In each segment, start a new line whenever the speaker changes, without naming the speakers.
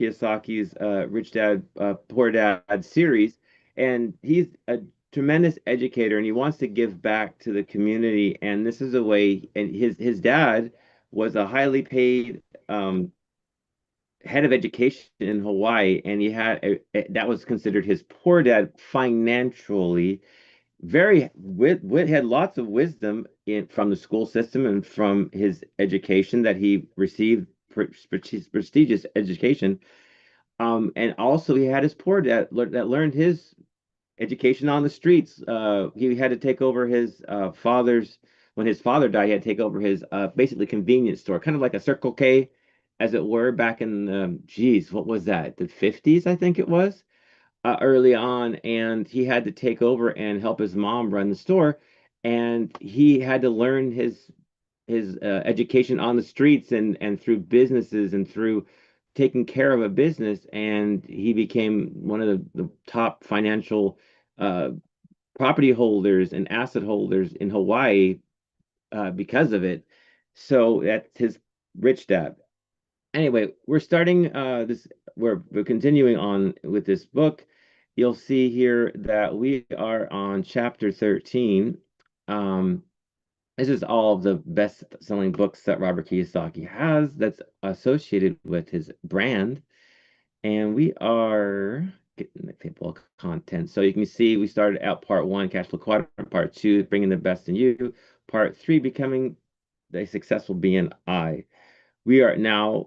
Kiyosaki's Rich Dad, Poor Dad series, and he's a tremendous educator, and he wants to give back to the community. And this is a way. And his dad was a highly paid head of education in Hawaii, and he had that was considered his poor dad financially. Very wit had lots of wisdom from the school system and from his education that he received, prestigious education. And also he had his poor dad that learned his education on the streets. He had to take over his father's when his father died. He had to take over his basically convenience store, kind of like a Circle K, as it were, back in geez, what was that? The 50s, I think it was, early on, and he had to take over and help his mom run the store, and he had to learn his education on the streets and through businesses and through taking care of a business, and he became one of the top financial uh, property holders and asset holders in Hawaii because of it. So that's his rich dad. Anyway, we're starting this. We're continuing on with this book. You'll see here that we are on chapter 13. Um, this is all of the best-selling books that Robert Kiyosaki has that's associated with his brand. And we are getting the table of content. So you can see we started out part one, Cashflow Quadrant, part two, bringing the best in you, part three, becoming a successful BNI. We are now,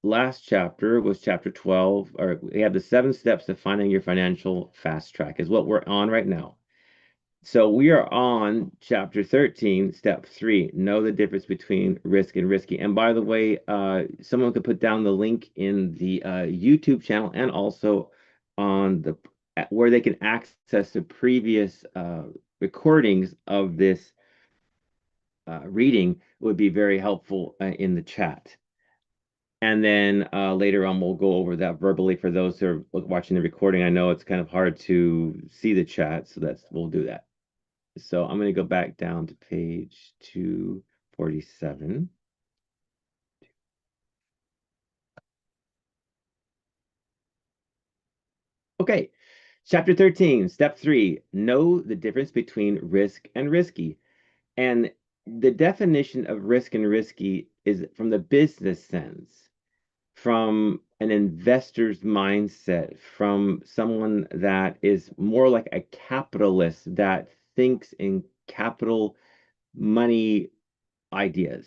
last chapter was chapter 12, or we have the 7 steps to finding your financial fast track, is what we're on right now. So we are on chapter 13, step 3, know the difference between risk and risky. And by the way, someone could put down the link in the YouTube channel and also on the where they can access the previous recordings of this reading would be very helpful in the chat. And then later on, we'll go over that verbally for those who are watching the recording. I know it's kind of hard to see the chat, so we'll do that. So I'm going to go back down to page 247. Okay, chapter 13, step 3, know the difference between risk and risky. And the definition of risk and risky is from the business sense, from an investor's mindset, from someone that is more like a capitalist that thinks in capital money ideas.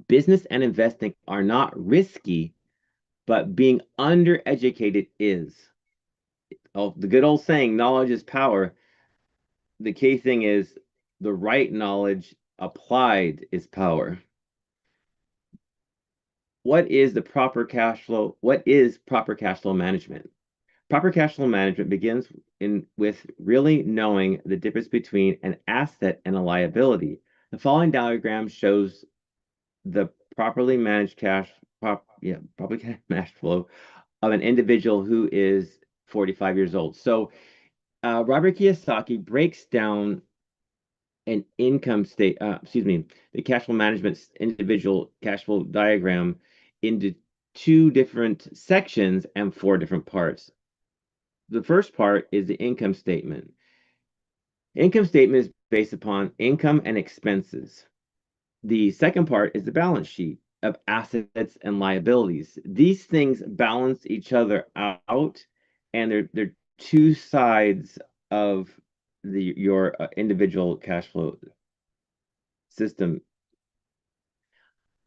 Business and investing are not risky, but being undereducated is. Oh, the good old saying, knowledge is power. The key thing is the right knowledge applied is power. What is the proper cash flow? What is proper cash flow management? Proper cash flow management begins with really knowing the difference between an asset and a liability. The following diagram shows the properly managed properly cash flow of an individual who is 45 years old. So Robert Kiyosaki breaks down an the cash flow management individual cash flow diagram into 2 different sections and 4 different parts. The first part is the income statement. Income statement is based upon income and expenses. The second part is the balance sheet of assets and liabilities. These things balance each other out, and they're 2 sides of your individual cash flow system.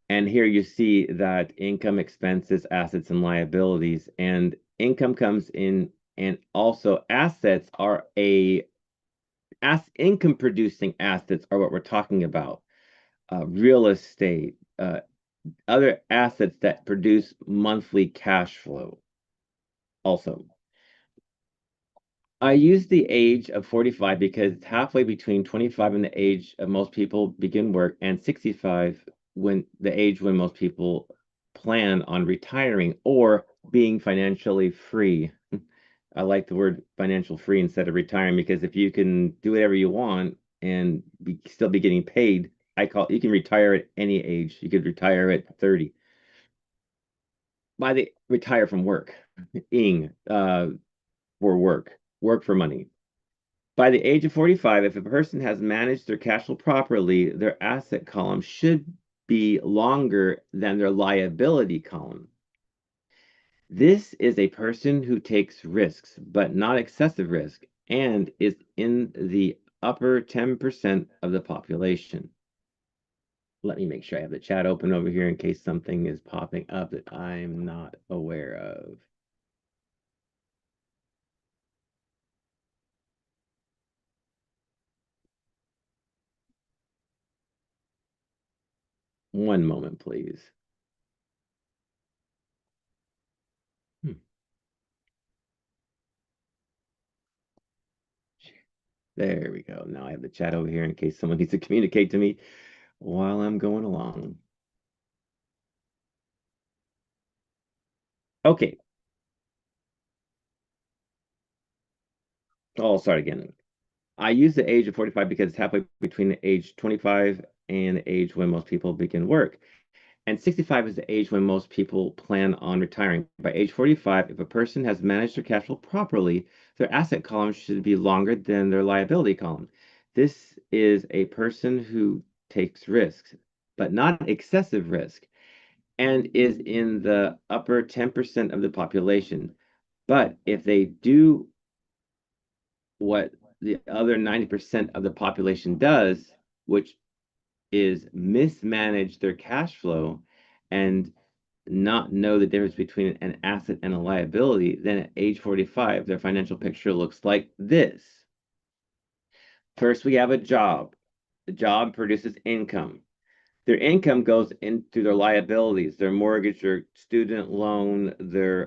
And here you see that income, expenses, assets, and liabilities, and income comes in, and also assets are income producing assets are what we're talking about. Real estate, other assets that produce monthly cash flow also. I use the age of 45 because it's halfway between 25 and the age of most people begin work, and 65 when the age when most people plan on retiring or being financially free. I like the word financial free instead of retiring, because if you can do whatever you want and still be getting paid, you can retire at any age. You could retire at 30. by the retire from work, ing for work for money. By the age of 45, if a person has managed their cash flow properly, their asset column should be longer than their liability column. This is a person who takes risks, but not excessive risk, and is in the upper 10% of the population. Let me make sure I have the chat open over here in case something is popping up that I'm not aware of. One moment, please. Hmm. There we go. Now I have the chat over here in case someone needs to communicate to me while I'm going along. Okay, I'll start again. I use the age of 45 because it's halfway between the age 25 and the age when most people begin work. And 65 is the age when most people plan on retiring. By age 45, if a person has managed their cash flow properly, their asset column should be longer than their liability column. This is a person who takes risks, but not excessive risk, and is in the upper 10% of the population. But if they do what the other 90% of the population does, which is mismanage their cash flow and not know the difference between an asset and a liability, then at age 45, their financial picture looks like this. First, we have a job. The job produces income. Their income goes into their liabilities, their mortgage, their student loan, their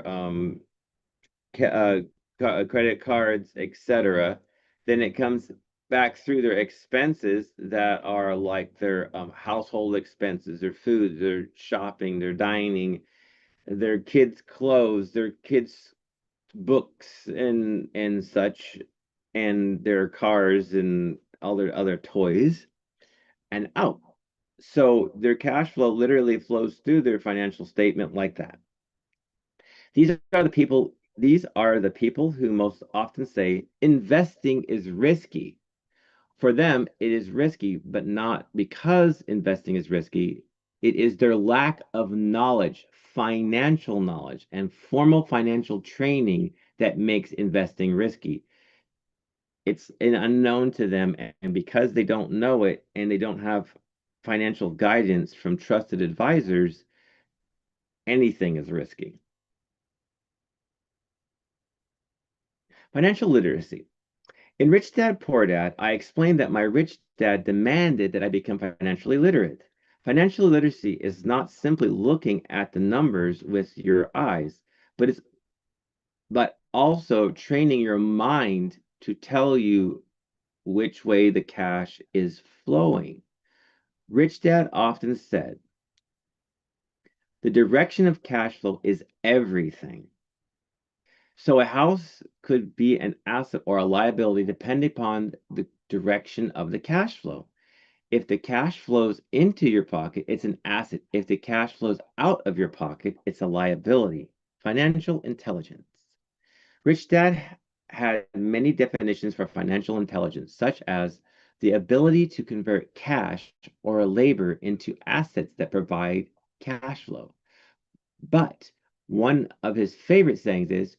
credit cards, etc. Then it comes back through their expenses that are like their household expenses, their food, their shopping, their dining, their kids' clothes, their kids' books and such, and their cars and all their other toys, and out. So their cash flow literally flows through their financial statement like that. These are the people who most often say investing is risky. For them, it is risky, but not because investing is risky. It is their lack of knowledge, financial knowledge, and formal financial training that makes investing risky. It's an unknown to them, and because they don't know it and they don't have financial guidance from trusted advisors, anything is risky. Financial literacy. In Rich Dad Poor Dad, I explained that my rich dad demanded that I become financially literate. Financial literacy is not simply looking at the numbers with your eyes, but also training your mind to tell you which way the cash is flowing. Rich Dad often said, the direction of cash flow is everything. So a house could be an asset or a liability depending upon the direction of the cash flow. If the cash flows into your pocket, it's an asset. If the cash flows out of your pocket, it's a liability. Financial intelligence. Rich Dad had many definitions for financial intelligence, such as the ability to convert cash or labor into assets that provide cash flow. But one of his favorite sayings is,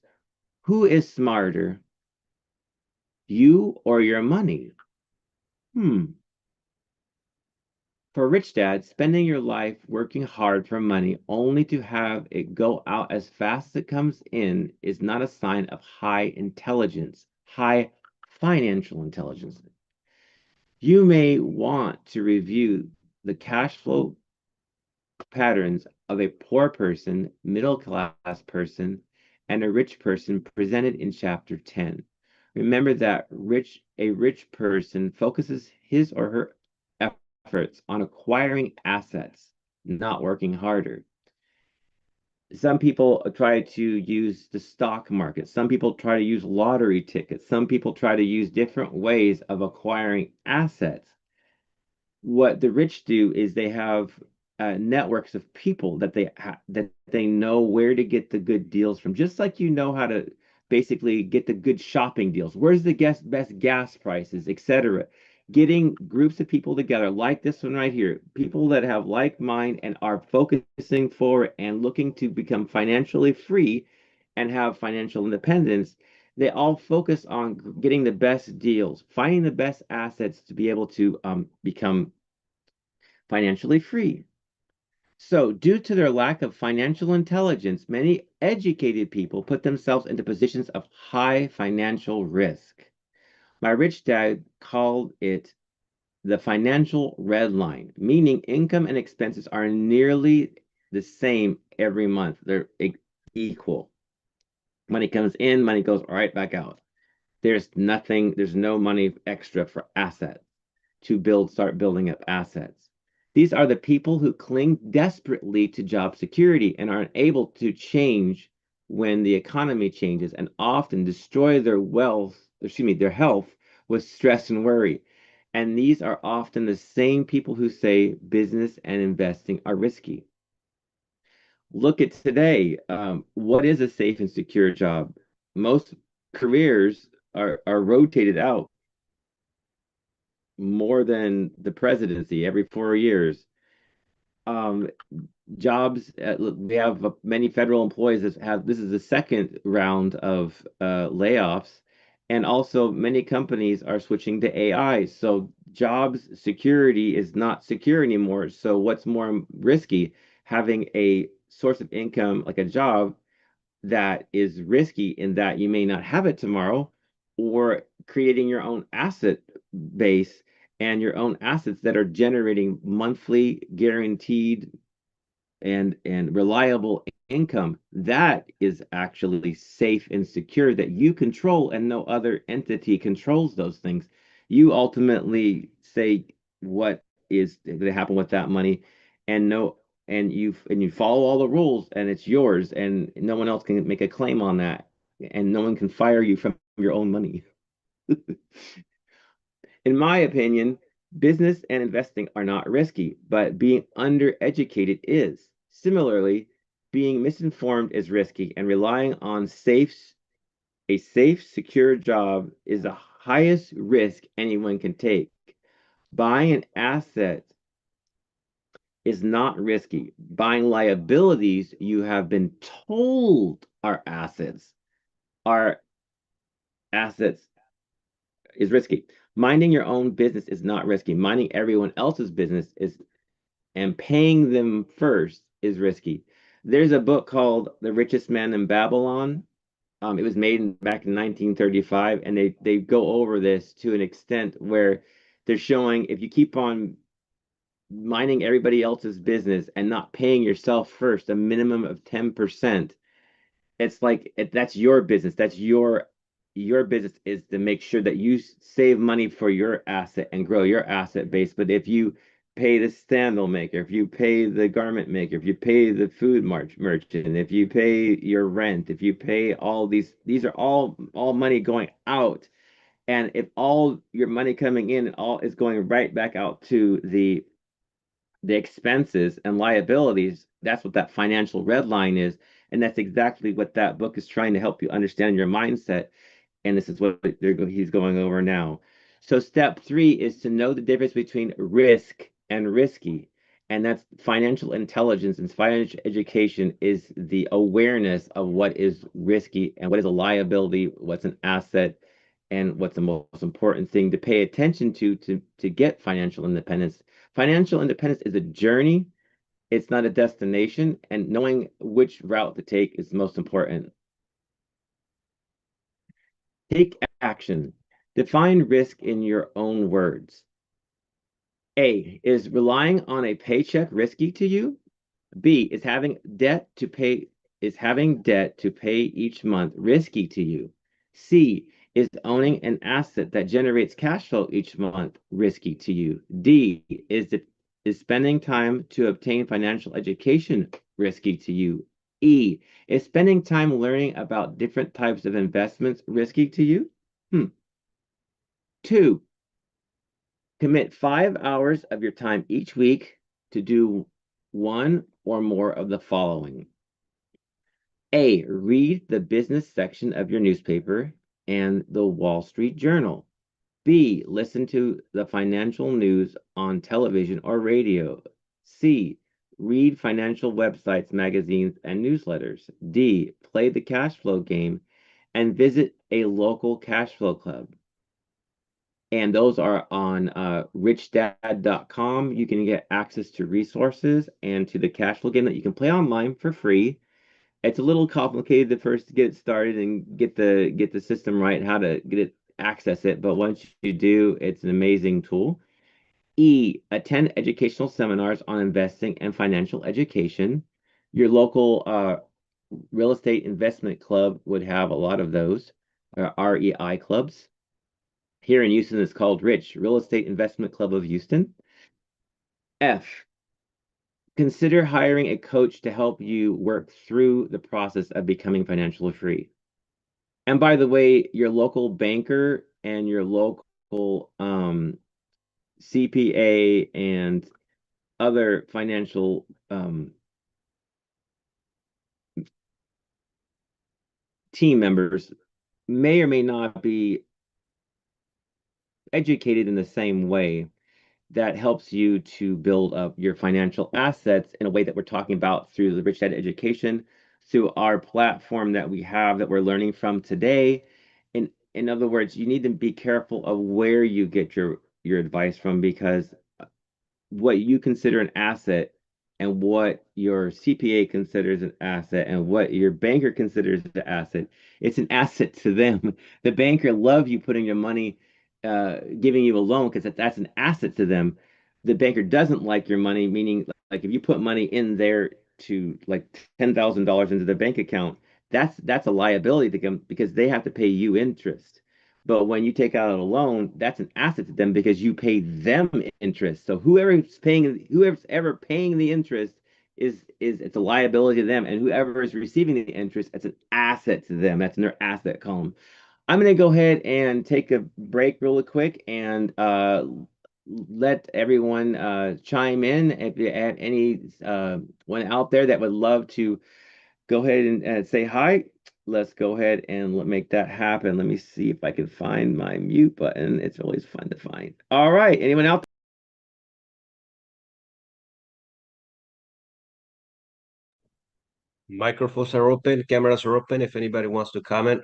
who is smarter, you or your money? Hmm. For a rich dad, spending your life working hard for money only to have it go out as fast as it comes in is not a sign of high intelligence, high financial intelligence. You may want to review the cash flow patterns of a poor person, middle class person, and a rich person presented in chapter 10. Remember that a rich person focuses his or her efforts on acquiring assets, not working harder. Some people try to use the stock market. Some people try to use lottery tickets. Some people try to use different ways of acquiring assets. What the rich do is they have networks of people that they know where to get the good deals from, just like you know how to basically get the good shopping deals. Where's the best gas prices, etc. Getting groups of people together like this one right here, people that have like mind and are focusing for and looking to become financially free and have financial independence. They all focus on getting the best deals, finding the best assets to be able to become financially free. So, due to their lack of financial intelligence, many educated people put themselves into positions of high financial risk. My rich dad called it the financial red line, meaning income and expenses are nearly the same every month. They're equal. Money comes in, money goes right back out. There's no money extra for assets start building up assets. These are the people who cling desperately to job security and are unable to change when the economy changes and often destroy their health with stress and worry. And these are often the same people who say business and investing are risky. Look at today. What is a safe and secure job? Most careers are rotated out more than the presidency every 4 years. Um, Jobs, we have many federal employees that have, this is the second round of layoffs. And also, many companies are switching to AI. So, jobs security is not secure anymore. So, what's more risky? Having a source of income like a job that is risky in that you may not have it tomorrow, or creating your own asset base and your own assets that are generating monthly guaranteed and reliable income that is actually safe and secure, that you control and no other entity controls those things. You ultimately say what is going to happen with that money, and no and you follow all the rules, and it's yours, and no one else can make a claim on that, and no one can fire you from your own money. In my opinion, business and investing are not risky, but being undereducated is. Similarly, being misinformed is risky, and relying on a safe, secure job is the highest risk anyone can take. Buying an asset is not risky. Buying liabilities you have been told are assets is risky. Minding your own business is not risky. Minding everyone else's business is and paying them first is risky. There's a book called The Richest Man in Babylon. It was made back in 1935, and they go over this to an extent where they're showing if you keep on minding everybody else's business and not paying yourself first, a minimum of 10%, it's like that's your business. That's your business is to make sure that you save money for your asset and grow your asset base. But if you pay the sandal maker, if you pay the garment maker, if you pay the food merchant, if you pay your rent, if you pay all these are all money going out. And if all your money coming in and all is going right back out to the expenses and liabilities, that's what that financial red line is. And that's exactly what that book is trying to help you understand your mindset. And this is what he's going over now. So, step three is to know the difference between risk and risky. And that's financial intelligence and financial education is the awareness of what is risky and what is a liability, what's an asset, and what's the most important thing to pay attention to get financial independence. Financial independence is a journey, it's not a destination, and knowing which route to take is most important. Take action. Define risk in your own words. A, is relying on a paycheck risky to you? B, is having debt to pay each month risky to you? C, is owning an asset that generates cash flow each month risky to you? D, is spending time to obtain financial education risky to you? E, is spending time learning about different types of investments risky to you? Hmm. 2, commit 5 hours of your time each week to do one or more of the following. A, read the business section of your newspaper and the Wall Street Journal. B, listen to the financial news on television or radio. C, read financial websites, magazines, and newsletters. D, play the cash flow game and visit a local cash flow club. And those are on richdad.com. You can get access to resources and to the cash flow game that you can play online for free. It's a little complicated at first to get it started and get the system right, how to get it access it. But once you do, it's an amazing tool. E, attend educational seminars on investing and financial education. Your local real estate investment club would have a lot of those, REI clubs. Here in Houston, it's called Rich, Real Estate Investment Club of Houston. F, consider hiring a coach to help you work through the process of becoming financially free. And by the way, your local banker and your local CPA and other financial team members may or may not be educated in the same way. That helps you to build up your financial assets in a way that we're talking about through the Rich Dad Education, through our platform that we have that we're learning from today. In other words, you need to be careful of where you get your advice from, because what you consider an asset and what your CPA considers an asset and what your banker considers an asset, it's an asset to them. The banker loves you putting your money, giving you a loan because that's an asset to them. The banker doesn't like your money, meaning like if you put money in there to like $10,000 into their bank account, that's a liability to them because they have to pay you interest. But when you take out a loan, that's an asset to them because you pay them interest. So whoever's ever paying the interest is it's a liability to them, and whoever is receiving the interest, it's an asset to them. That's in their asset column. I'm gonna go ahead and take a break really quick and let everyone chime in. If you have any one out there that would love to go ahead and say hi. Let's go ahead and make that happen. Let me see if I can find my mute button. It's always fun to find. All right. Anyone out
Microphones are open, cameras are open. If anybody wants to comment.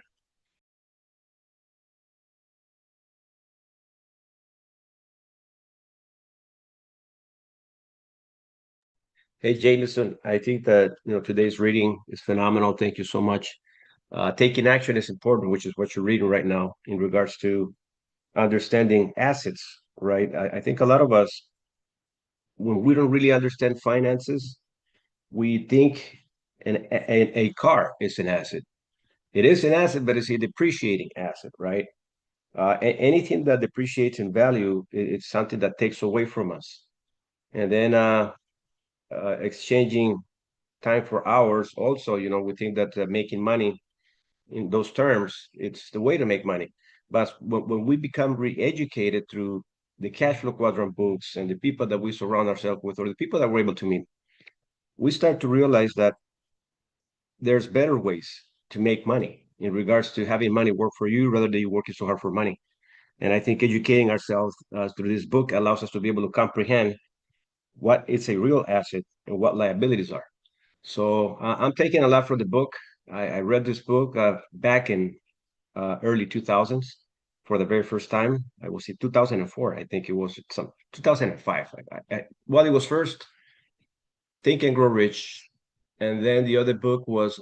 Hey, Jameson, I think that today's reading is phenomenal. Thank you so much. Taking action is important, which is what you're reading right now in regards to understanding assets, right? I think a lot of us, when we don't really understand finances, we think a car is an asset. It is an asset, but it's a depreciating asset, right? Anything that depreciates in value, it's something that takes away from us. And then exchanging time for hours, also, we think that making money in those terms, it's the way to make money. But when we become re-educated through the cash flow quadrant books and the people that we surround ourselves with, or the people that we're able to meet, we start to realize that there's better ways to make money in regards to having money work for you rather than you working so hard for money. And I think educating ourselves through this book allows us to be able to comprehend what is a real asset and what liabilities are. So I'm taking a lot from the book. I read this book back in early 2000s for the very first time. I was in 2004. I think it was some 2005. Well, it was first Think and Grow Rich, and then the other book was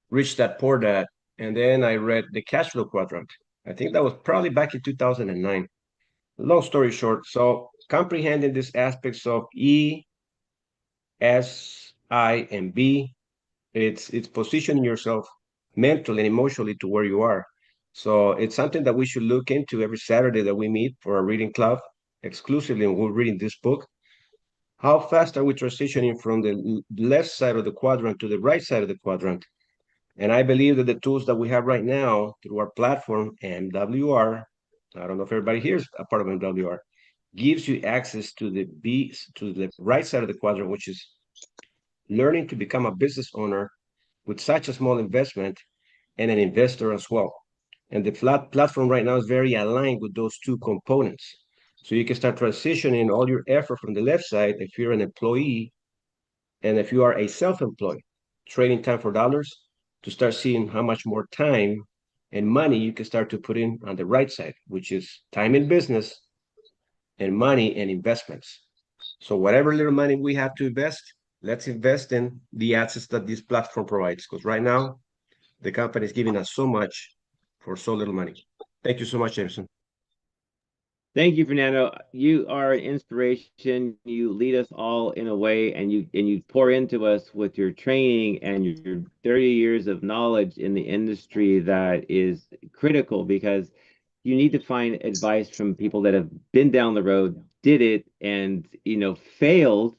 Rich Dad Poor Dad, and then I read the Cashflow Quadrant. I think that was probably back in 2009. Long story short, so comprehending these aspects of E, S, I, and B, it's positioning yourself mentally and emotionally to where you are. So it's something that we should look into every Saturday that we meet for a reading club exclusively, and we're reading this book. How fast are we transitioning from the left side of the quadrant to the right side of the quadrant? And I believe that the tools that we have right now through our platform, MWR, I don't know if everybody here is a part of MWR, gives you access to the right side of the quadrant, which is learning to become a business owner with such a small investment and an investor as well. And the platform right now is very aligned with those two components. So you can start transitioning all your effort from the left side if you're an employee and if you are a self-employed, trading time for dollars to start seeing how much more time and money you can start to put in on the right side, which is time in business and money and investments. So whatever little money we have to invest, let's invest in the assets that this platform provides. Because right now, the company is giving us so much for so little money. Thank you so much, Jameson.
Thank you, Fernando. You are an inspiration. You lead us all in a way, and you pour into us with your training and your 30 years of knowledge in the industry that is critical because you need to find advice from people that have been down the road, did it, and failed.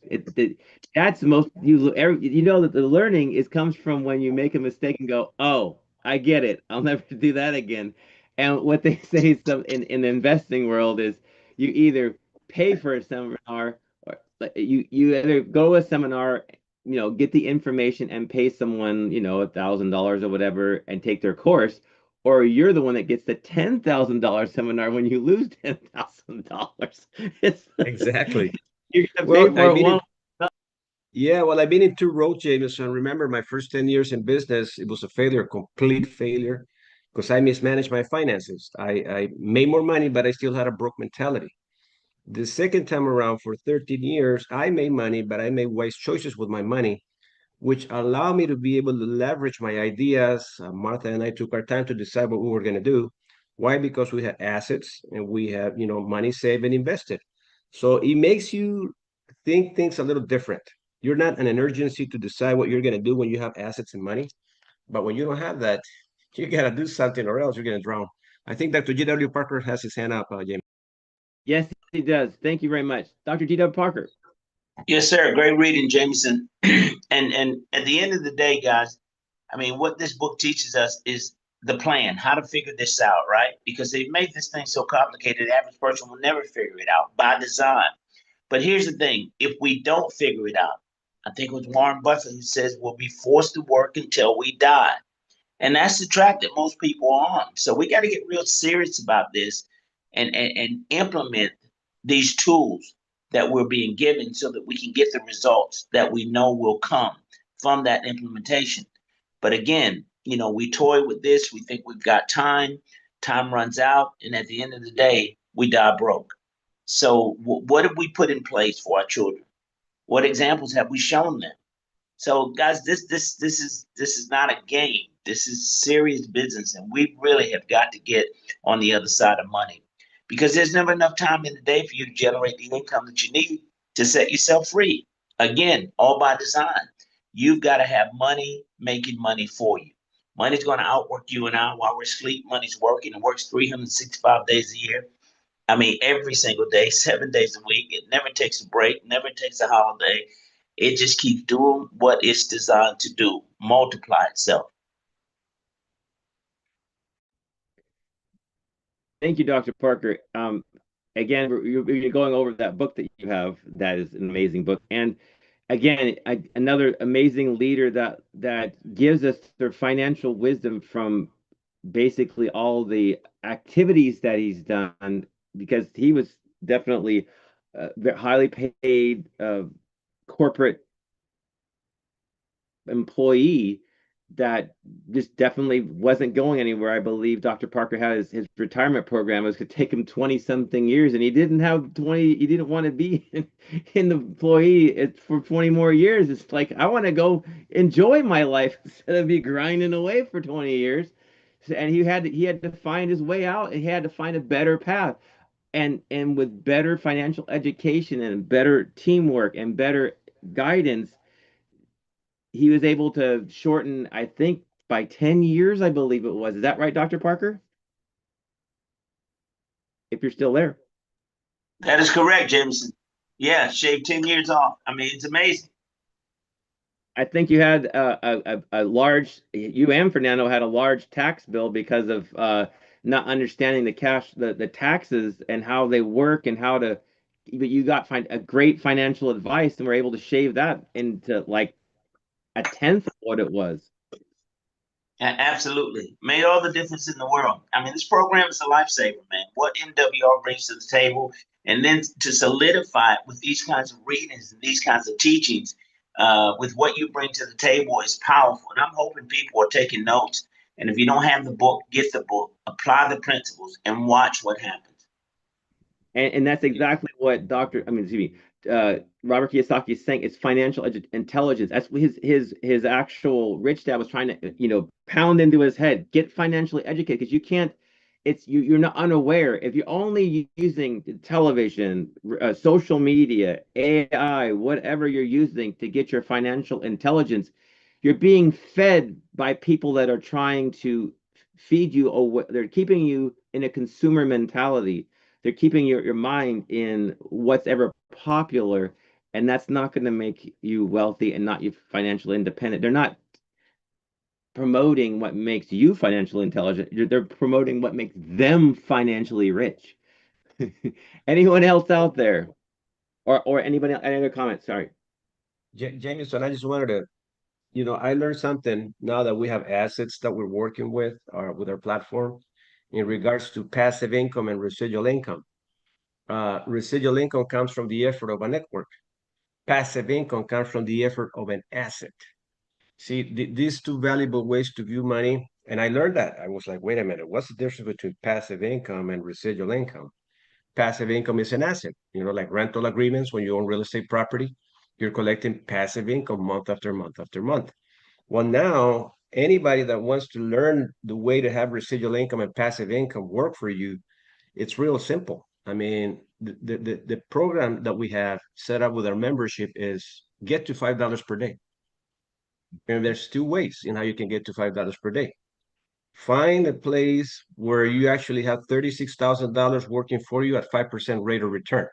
That's the most you know that the learning is comes from when you make a mistake and go, oh, I get it. I'll never do that again. And what they say some in the investing world is you either pay for a seminar or like, you either go to a seminar, get the information and pay someone, $1,000 or whatever and take their course, or you're the one that gets the $10,000 seminar when you lose $10,000. It's
Exactly.
you're gonna pay
Well,
for it one.
I've been in two roads, Jameson. Remember my first 10 years in business, it was a failure, complete failure, because I mismanaged my finances. I made more money, but I still had a broke mentality. The second time around for 13 years, I made money, but I made wise choices with my money, which allowed me to be able to leverage my ideas. Martha and I took our time to decide what we were going to do. Why? Because we had assets and we had, money saved and invested. So it makes you think things a little different. You're not in an urgency to decide what you're going to do when you have assets and money. But when you don't have that, you got to do something or else you're going to drown. I think Dr. G.W. Parker has his hand up, James.
Yes, he does. Thank you very much, Dr. G.W. Parker.
Yes, sir. Great reading, Jameson. And at the end of the day, guys, I mean, what this book teaches us is the plan, how to figure this out, right? Because they've made this thing so complicated, the average person will never figure it out by design. But here's the thing: if we don't figure it out, I think it was Warren Buffett who says we'll be forced to work until we die. And that's the track that most people are on. So we got to get real serious about this and implement these tools that we're being given so that we can get the results that we know will come from that implementation. But again, we toy with this. We think we've got time. Time runs out. And at the end of the day, we die broke. So, what have we put in place for our children? What examples have we shown them? So, guys, this is not a game. This is serious business, and we really have got to get on the other side of money because there's never enough time in the day for you to generate the income that you need to set yourself free. Again, all by design. You've got to have money making money for you. Money's going to outwork you and I while we're asleep. Money's working and works 365 days a year. I mean, every single day, 7 days a week. It never takes a break, never takes a holiday. It just keeps doing what it's designed to do, multiply itself.
Thank you, Dr. Parker. Again, you're going over that book that you have. That is an amazing book. And again, another amazing leader that gives us their financial wisdom from basically all the activities that he's done because he was definitely highly paid corporate employee that just definitely wasn't going anywhere. I believe Dr. Parker had his retirement program. It was going to take him 20 something years, and he didn't have 20, he didn't want to be in the employee for 20 more years. It's like, I want to go enjoy my life instead of be grinding away for 20 years. And he had to find his way out, and he had to find a better path. And with better financial education and better teamwork and better guidance, he was able to shorten, I think, by 10 years, I believe it was. Is that right, Dr. Parker? If you're still there.
That is correct, Jameson. Yeah, shave 10 years off. I mean, it's amazing.
I think you had a large, you and Fernando had a large tax bill because of not understanding the taxes and how they work and how to but you got find a great financial advice and were able to shave that into like a tenth of what it was.
Absolutely. Made all the difference in the world. I mean, this program is a lifesaver, man. What MWR brings to the table, and then to solidify it with these kinds of readings and these kinds of teachings, with what you bring to the table is powerful. And I'm hoping people are taking notes. And if you don't have the book, get the book, apply the principles, and watch what happens.
And that's exactly what excuse me, Robert Kiyosaki is saying. It's financial intelligence. That's what his actual rich dad was trying to, pound into his head. Get financially educated because you can't. You're not unaware if you're only using television, social media, AI, whatever you're using to get your financial intelligence. You're being fed by people that are trying to feed you, or they're keeping you in a consumer mentality. They're keeping your mind in what's ever popular, and that's not going to make you wealthy and not you financially independent. They're not promoting what makes you financially intelligent. They're promoting what makes them financially rich. Anyone else out there, or anybody any other comments? Sorry.
Jameson, I just wanted to, I learned something now that we have assets that we're working with our platform in regards to passive income and residual income. Residual income comes from the effort of a network. Passive income comes from the effort of an asset. See, these two valuable ways to view money, and I learned that. I was like, wait a minute, what's the difference between passive income and residual income? Passive income is an asset, like rental agreements when you own real estate property. You're collecting passive income month after month after month. Well, now anybody that wants to learn the way to have residual income and passive income work for you, it's real simple. I mean, the program that we have set up with our membership is get to $5 per day. And there's two ways in how you can get to $5 per day. Find a place where you actually have $36,000 working for you at 5% rate of return,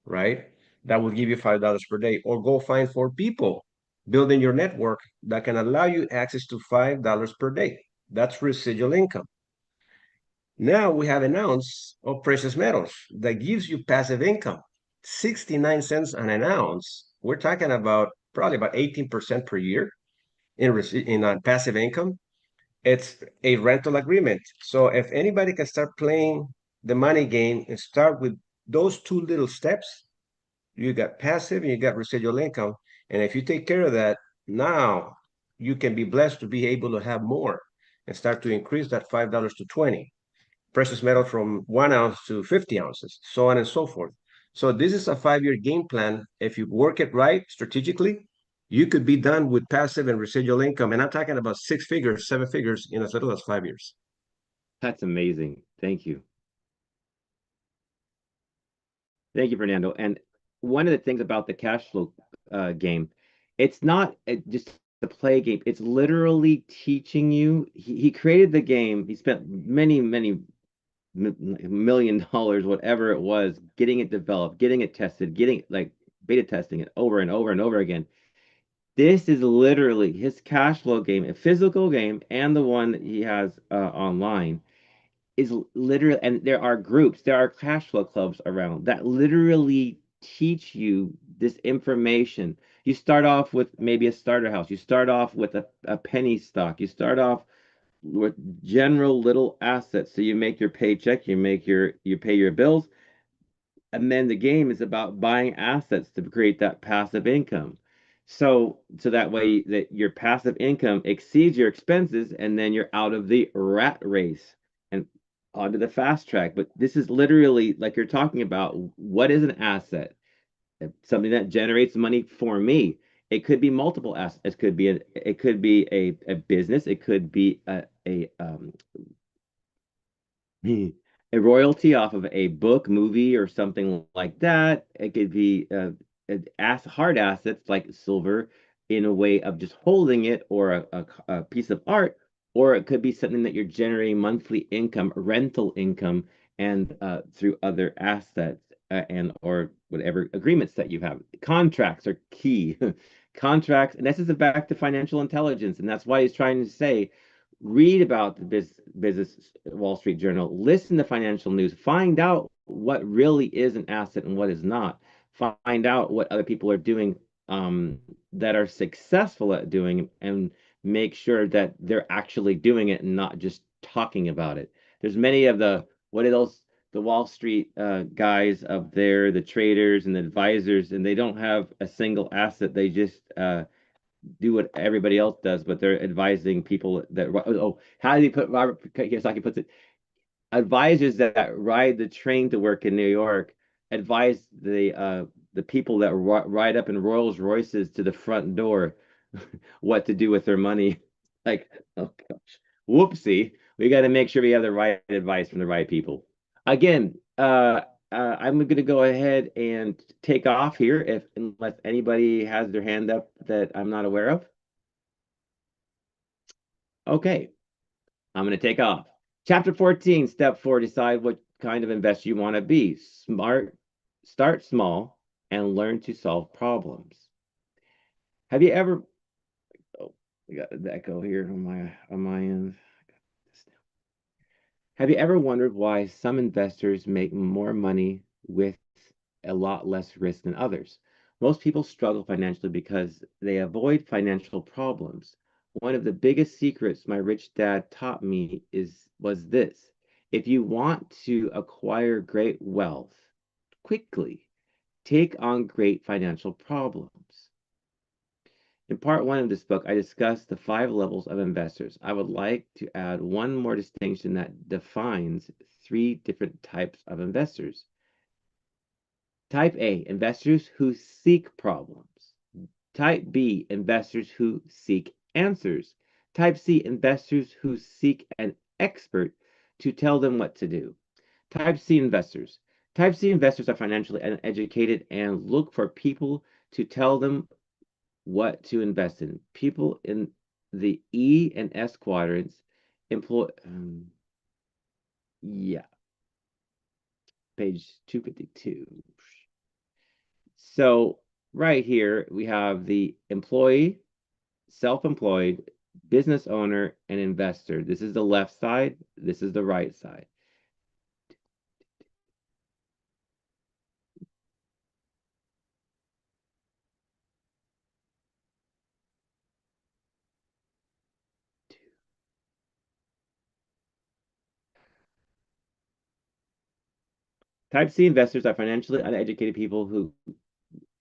right? That will give you $5 per day. Or go find four people building your network that can allow you access to $5 per day. That's residual income. Now we have an ounce of precious metals that gives you passive income, 69 cents on an ounce. We're talking about probably about 18% per year in passive income. It's a rental agreement. So if anybody can start playing the money game and start with those two little steps, you got passive and you got residual income. And if you take care of that, now you can be blessed to be able to have more and start to increase that $5 to 20, precious metal from 1 ounce to 50 ounces, so on and so forth. So this is a 5-year game plan. If you work it right strategically, you could be done with passive and residual income. And I'm talking about 6 figures, 7 figures in as little as 5 years.
That's amazing. Thank you. Thank you, Fernando. And one of the things about the cash flow game, it's not just a play game. It's literally teaching you. He created the game. He spent many $1 million, whatever it was, getting it developed, getting it tested, getting like beta testing it over and over and over again. This is literally his cash flow game, a physical game, and the one that he has online is literally, and there are groups, there are cash flow clubs around that literally teach you this information. You start off with maybe a starter house. You start off with a penny stock. You start off with general little assets. So you make your paycheck, you pay your bills, and then the game is about buying assets to create that passive income. So that way that your passive income exceeds your expenses, and then you're out of the rat race and onto the fast track. But this is literally like you're talking about what is an asset? Something that generates money for me. It could be multiple assets. It could be a business. It could be a royalty off of a book, movie, or something like that. It could be hard assets like silver in a way of just holding it, or a piece of art, or it could be something that you're generating monthly income, rental income, and through other assets and or whatever agreements that you have. Contracts are key. Contracts, and this is back to financial intelligence, and that's why he's trying to say read about the business Wall Street Journal, listen to financial news, find out what really is an asset and what is not. Find out what other people are doing that are successful at doing, and make sure that they're actually doing it and not just talking about it. There's many of the what are those the Wall Street guys up there, the traders and the advisors, and they don't have a single asset. They just do what everybody else does, but they're advising people that how do you put Robert Kiyosaki puts it? Advisors that ride the train to work in New York advise the people that ride up in Rolls Royces to the front door what to do with their money. Like, oh gosh, whoopsie. We got to make sure we have the right advice from the right people. Again, I'm going to go ahead and take off here if unless anybody has their hand up that I'm not aware of. Okay, I'm going to take off. Chapter 14, step 4, decide what kind of investor you want to be. Smart, start small, and learn to solve problems. Have you ever, oh, we got an echo here on my end. Have you ever wondered why some investors make more money with a lot less risk than others? Most people struggle financially because they avoid financial problems. One of the biggest secrets my rich dad taught me was this. If you want to acquire great wealth quickly, take on great financial problems. In part one of this book, I discussed the 5 levels of investors. I would like to add one more distinction that defines 3 different types of investors. Type A, investors who seek problems. Type B, investors who seek answers. Type C, investors who seek an expert to tell them what to do. Type C investors. Type C investors are financially uneducated and look for people to tell them what to invest in. People in the E and S quadrants employ, yeah, page 252. So right here we have the employee, self-employed, business owner, and investor. This is the left side. This is the right side. Type C investors are financially uneducated people who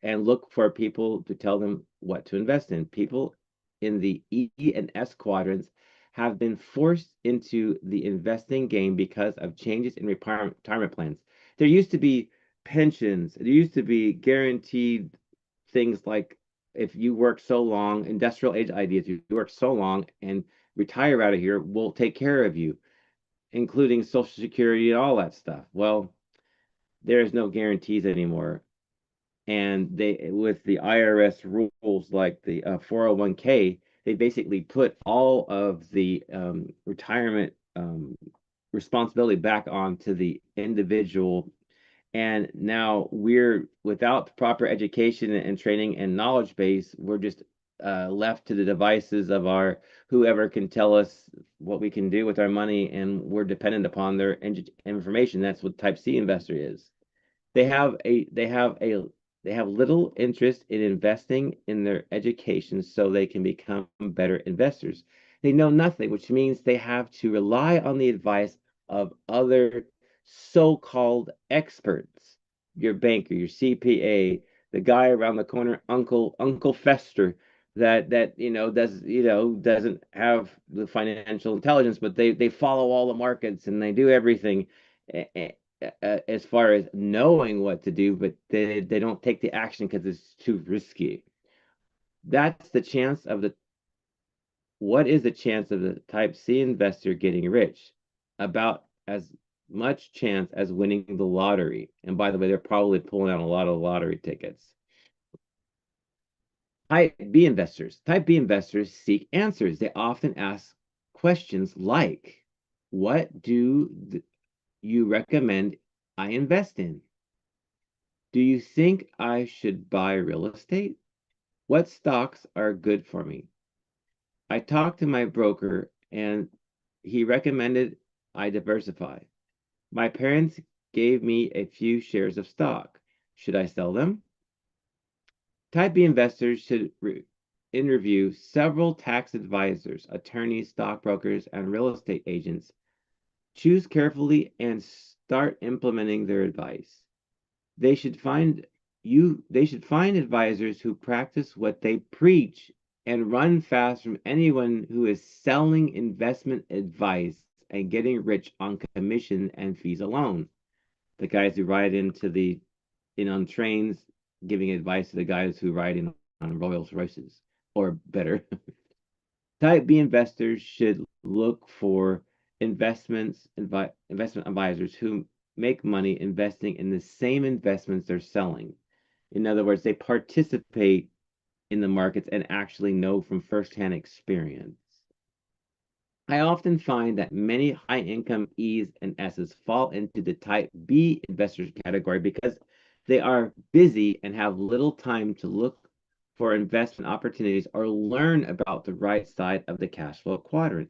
and look for people to tell them what to invest in. People in the E and S quadrants have been forced into the investing game because of changes in retirement plans. There used to be pensions, there used to be guaranteed things like if you work so long, industrial age ideas, you work so long and retire out of here, we'll take care of you, including Social Security and all that stuff. Well, there's no guarantees anymore, and they with the IRS rules like the 401k, they basically put all of the retirement responsibility back onto the individual. And now we're without proper education and training and knowledge base, we're just left to the devices of our whoever can tell us what we can do with our money, and we're dependent upon their information. That's what type C investor is. They have little interest in investing in their education so they can become better investors. They know nothing, which means they have to rely on the advice of other so-called experts. Your banker, your CPA, the guy around the corner, Uncle Fester, that doesn't have the financial intelligence, but they follow all the markets and they do everything as far as knowing what to do, but they don't take the action because it's too risky. That's the chance of the what is the chance of the type C investor getting rich? About as much chance as winning the lottery. And by the way, they're probably pulling out a lot of lottery tickets. Type B investors. Type B investors seek answers. They often ask questions like, what do you recommend I invest in? Do you think I should buy real estate? What stocks are good for me? I talked to my broker and he recommended I diversify. My parents gave me a few shares of stock. Should I sell them? Type B investors should interview several tax advisors, attorneys, stockbrokers, and real estate agents. Choose carefully and start implementing their advice. They should find advisors who practice what they preach and run fast from anyone who is selling investment advice and getting rich on commission and fees alone. The guys who ride in on trains giving advice to the guys who ride in on Rolls Royces or better. Type B investors should look for investment advisors who make money investing in the same investments they're selling. In other words, they participate in the markets and actually know from firsthand experience. I often find that many high income E's and S's fall into the type B investors category because they are busy and have little time to look for investment opportunities or learn about the right side of the cash flow quadrant.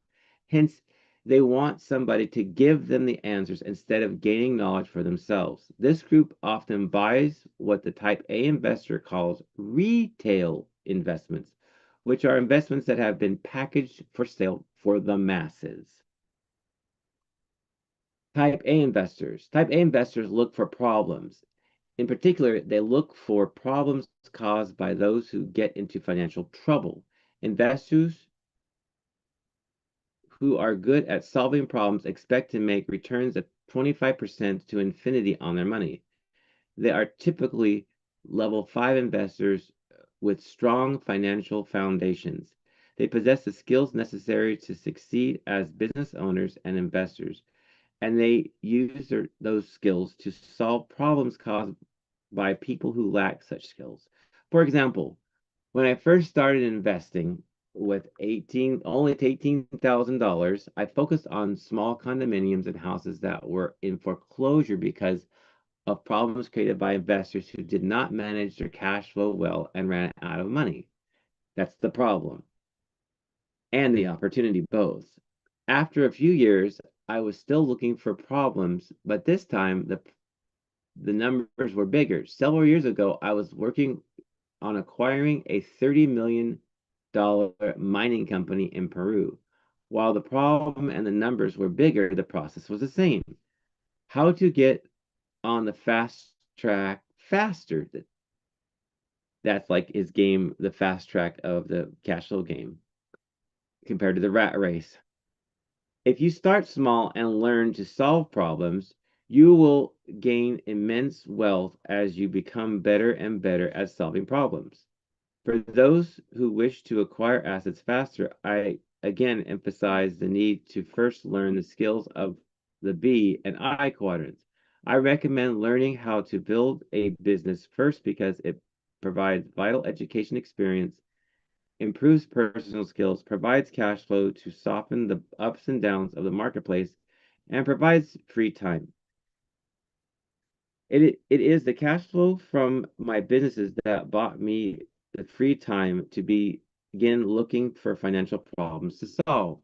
Hence, they want somebody to give them the answers instead of gaining knowledge for themselves. This group often buys what the type A investor calls retail investments, which are investments that have been packaged for sale for the masses. Type A investors. Type A investors look for problems. In particular, they look for problems caused by those who get into financial trouble. Investors who are good at solving problems expect to make returns of 25% to infinity on their money. They are typically level 5 investors with strong financial foundations. They possess the skills necessary to succeed as business owners and investors, and they use those skills to solve problems caused by people who lack such skills. For example, when I first started investing with only $18,000, I focused on small condominiums and houses that were in foreclosure because of problems created by investors who did not manage their cash flow well and ran out of money. That's the problem and the opportunity both. After a few years, I was still looking for problems, but this time the numbers were bigger. Several years ago, I was working on acquiring a $30 million mining company in Peru. While the problem and the numbers were bigger, the process was the same. How to get on the fast track faster. That's like his game, the fast track of the cash flow game compared to the rat race. If you start small and learn to solve problems, you will gain immense wealth as you become better and better at solving problems. For those who wish to acquire assets faster, I again emphasize the need to first learn the skills of the B and I quadrants. I recommend learning how to build a business first because it provides vital education experience, improves personal skills, provides cash flow to soften the ups and downs of the marketplace, and provides free time. It is the cash flow from my businesses that bought me the free time to begin looking for financial problems to solve.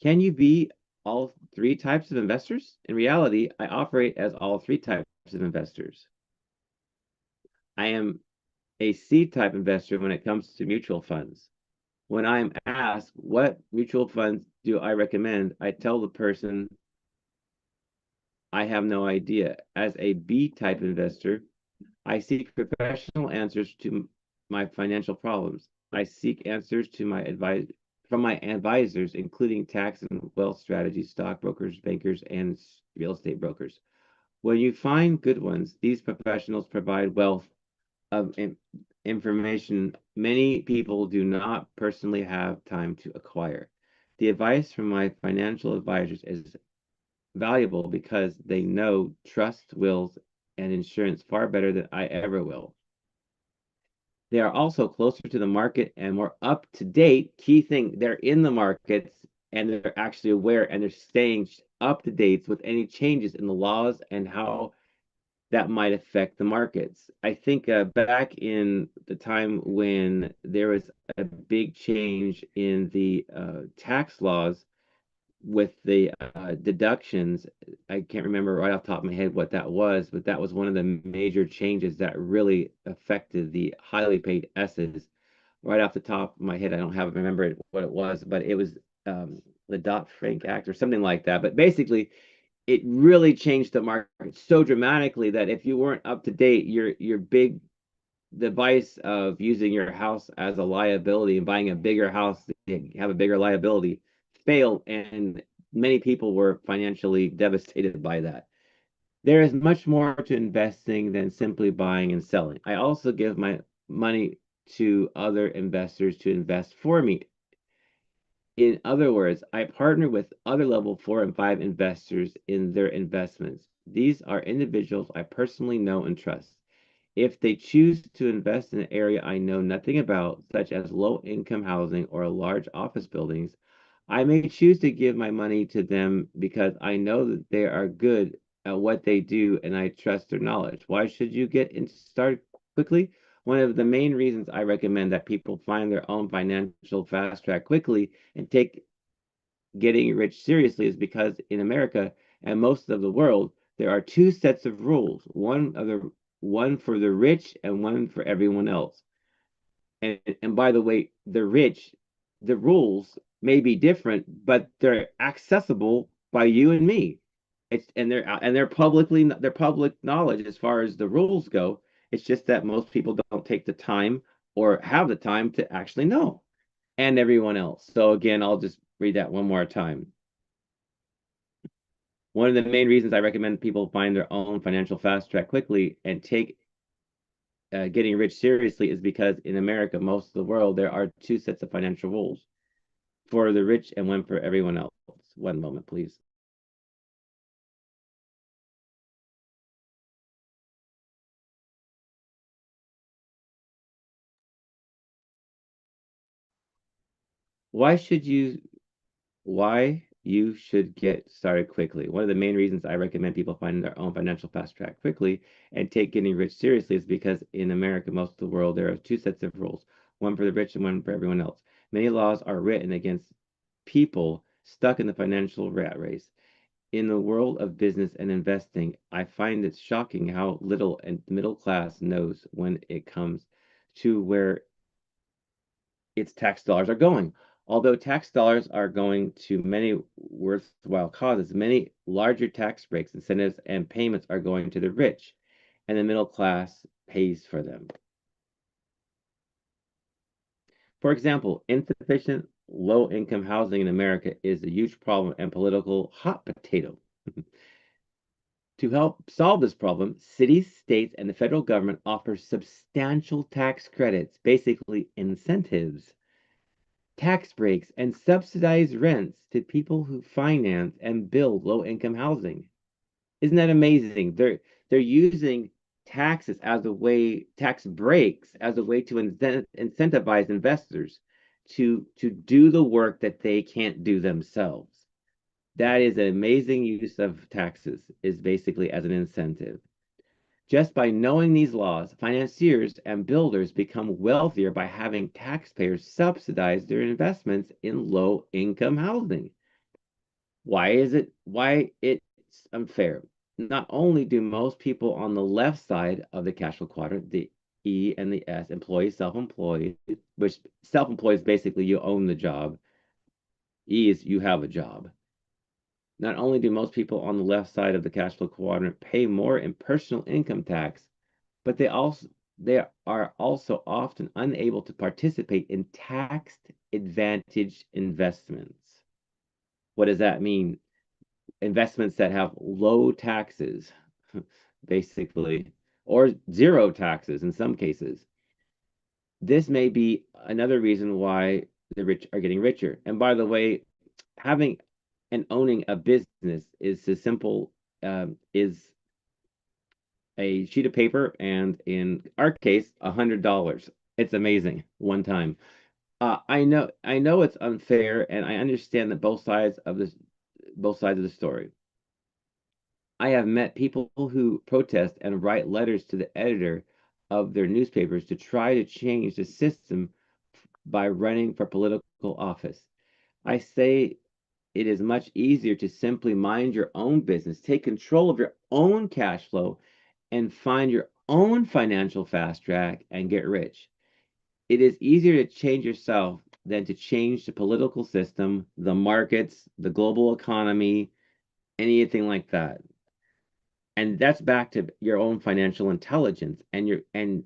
Can you be all three types of investors? In reality, I operate as all three types of investors. I am a C type investor when it comes to mutual funds. When I'm asked what mutual funds do I recommend, I tell the person I have no idea. As a B type investor, I seek professional answers to my financial problems. I seek answers to my advice from my advisors, including tax and wealth strategies, stockbrokers, bankers, and real estate brokers. When you find good ones, these professionals provide wealth of information many people do not personally have time to acquire. The advice from my financial advisors is valuable because they know trust, wills, and insurance far better than I ever will. They are also closer to the market and more up to date. Key thing, they're in the markets and they're actually aware and they're staying up to date with any changes in the laws and how that might affect the markets. I think back in the time when there was a big change in the tax laws, with the deductions. I can't remember right off the top of my head what that was, but that was one of the major changes that really affected the highly paid S's. Right off the top of my head, I don't have remember what it was, but it was the Dodd-Frank Act or something like that. But basically, it really changed the market so dramatically that if you weren't up to date, your big the vice of using your house as a liability and buying a bigger house to have a bigger liability failed, and many people were financially devastated by that. There is much more to investing than simply buying and selling. I also give my money to other investors to invest for me. In other words, I partner with other level 4 and 5 investors in their investments. These are individuals I personally know and trust. If they choose to invest in an area I know nothing about, such as low income housing or large office buildings, I may choose to give my money to them because I know that they are good at what they do and I trust their knowledge. Why should you get started quickly? One of the main reasons I recommend that people find their own financial fast track quickly and take getting rich seriously is because in America and most of the world, there are two sets of rules, one for the rich and one for everyone else. And by the way, the rich, the rules may be different, but they're accessible by you and me. They're public knowledge as far as the rules go. It's just that most people don't take the time or have the time to actually know, and everyone else. So again, I'll just read that one more time. One of the main reasons I recommend people find their own financial fast track quickly and take getting rich seriously is because in America, most of the world, there are two sets of financial rules for the rich and one for everyone else. One moment, please. Why should you why you should get started quickly. One of the main reasons I recommend people find their own financial fast track quickly and take getting rich seriously is because in America, most of the world, there are two sets of rules, one for the rich and one for everyone else. Many laws are written against people stuck in the financial rat race. In the world of business and investing, I find it shocking how little a middle class knows when it comes to where its tax dollars are going. Although tax dollars are going to many worthwhile causes, many larger tax breaks, incentives, and payments are going to the rich, and the middle class pays for them. For example, insufficient low income housing in America is a huge problem and political hot potato. To help solve this problem, cities, states, and the federal government offer substantial tax credits, basically incentives, tax breaks, and subsidized rents to people who finance and build low-income housing. Isn't that amazing? They're using tax breaks as a way to incentivize investors to do the work that they can't do themselves. That is an amazing use of taxes, is basically as an incentive. Just by knowing these laws, financiers and builders become wealthier by having taxpayers subsidize their investments in low income housing. Why it's unfair? Not only do most people on the left side of the cash flow quadrant, the E and the S, employee, self-employed, which self-employed is basically you own the job. E is you have a job. Not only do most people on the left side of the cash flow quadrant pay more in personal income tax, but they are also often unable to participate in tax advantaged investments. What does that mean? Investments that have low taxes, basically, or zero taxes in some cases. This may be another reason why the rich are getting richer. And by the way, having and owning a business is as simple is a sheet of paper and in our case $100. It's amazing one time. I know it's unfair and I understand that both sides of the story. I have met people who protest and write letters to the editor of their newspapers to try to change the system by running for political office. I say it is much easier to simply mind your own business, take control of your own cash flow, and find your own financial fast track and get rich. It is easier to change yourself than to change the political system, the markets, the global economy, anything like that. And that's back to your own financial intelligence and your and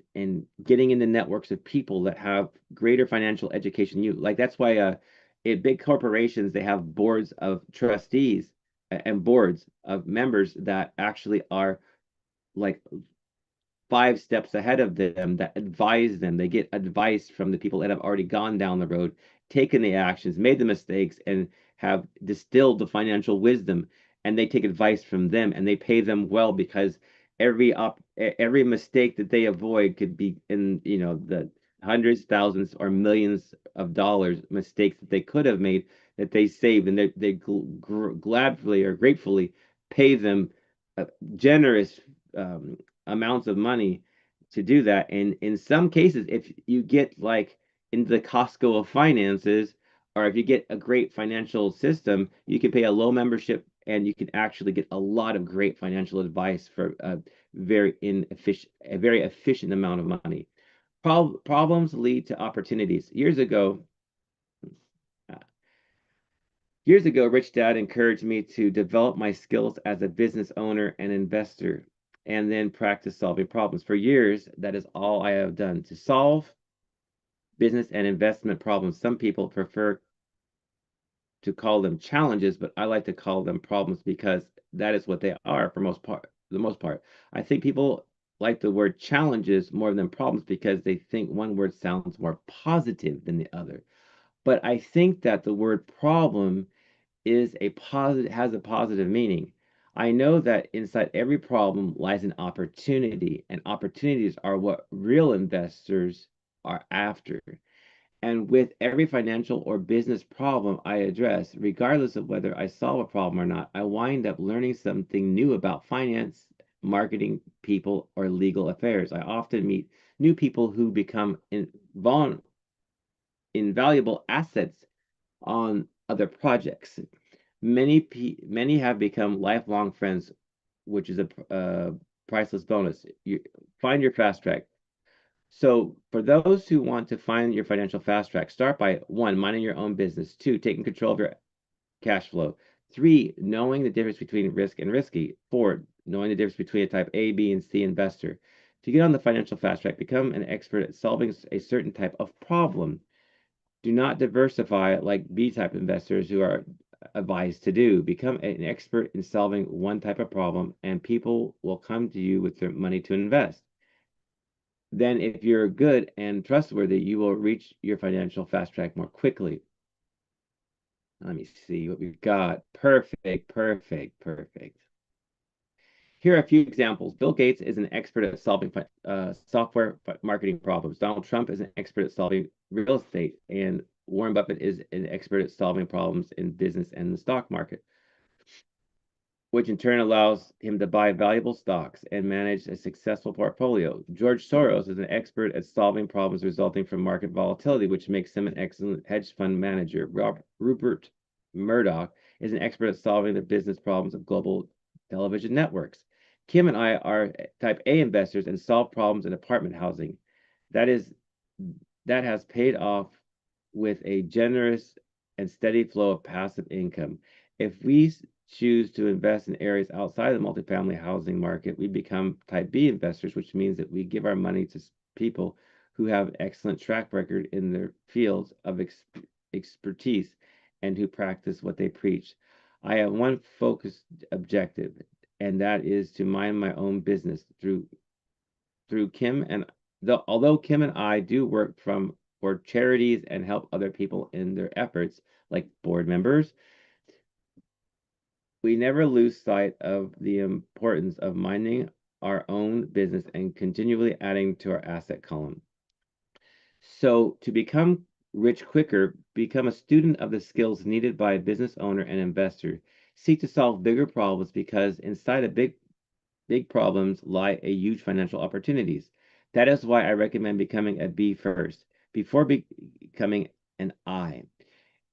getting in the networks of people that have greater financial education than you. Like that's why in big corporations they have boards of trustees and boards of members that actually are like 5 steps ahead of them that advise them. They get advice from the people that have already gone down the road, taken the actions, made the mistakes, and have distilled the financial wisdom. And they take advice from them, and they pay them well because every mistake that they avoid could be in the hundreds, thousands, or millions of dollars mistakes that they could have made that they saved, and they gladly or gratefully pay them generous amounts of money to do that. And in some cases, if you get like into the Costco of finances, or if you get a great financial system, you can pay a low membership and you can actually get a lot of great financial advice for a very efficient amount of money. Problems lead to opportunities. Uh, Years ago, Rich Dad encouraged me to develop my skills as a business owner and investor, and then practice solving problems. For years, that is all I have done to solve business and investment problems. Some people prefer to call them challenges, but I like to call them problems because that is what they are for the most part. I think people like the word challenges more than problems because they think one word sounds more positive than the other. But I think that the word problem is a positive has a positive meaning. I know that inside every problem lies an opportunity, and opportunities are what real investors are after. And with every financial or business problem I address, regardless of whether I solve a problem or not, I wind up learning something new about finance, marketing, people, or legal affairs. I often meet new people who become invaluable assets on other projects. Many have become lifelong friends, which is a priceless bonus. You find your fast track. So for those who want to find your financial fast track, start by one, minding your own business, two, taking control of your cash flow, three, knowing the difference between risk and risky, four, knowing the difference between a type A, B, and C investor. To get on the financial fast track, become an expert at solving a certain type of problem. Do not diversify like B type investors who are advised to do. Become an expert in solving one type of problem, and people will come to you with their money to invest. Then, if you're good and trustworthy, you will reach your financial fast track more quickly. Let me see what we've got. Perfect, perfect, perfect. Here are a few examples. Bill Gates is an expert at solving software marketing problems. Donald Trump is an expert at solving real estate, and Warren Buffett is an expert at solving problems in business and the stock market, which in turn allows him to buy valuable stocks and manage a successful portfolio. George Soros is an expert at solving problems resulting from market volatility, which makes him an excellent hedge fund manager. Rupert Murdoch is an expert at solving the business problems of global television networks. Kim and I are type A investors and solve problems in apartment housing. That is that has paid off with a generous and steady flow of passive income. If we choose to invest in areas outside the multifamily housing market, we become type B investors, which means that we give our money to people who have an excellent track record in their fields of expertise and who practice what they preach. I have one focused objective, and that is to mind my own business through Kim and although Kim and I do work for charities and help other people in their efforts, like board members, we never lose sight of the importance of minding our own business and continually adding to our asset column. So to become rich quicker, become a student of the skills needed by a business owner and investor. Seek to solve bigger problems because inside of big problems lie a huge financial opportunities. That is why I recommend becoming a B first, before becoming an I.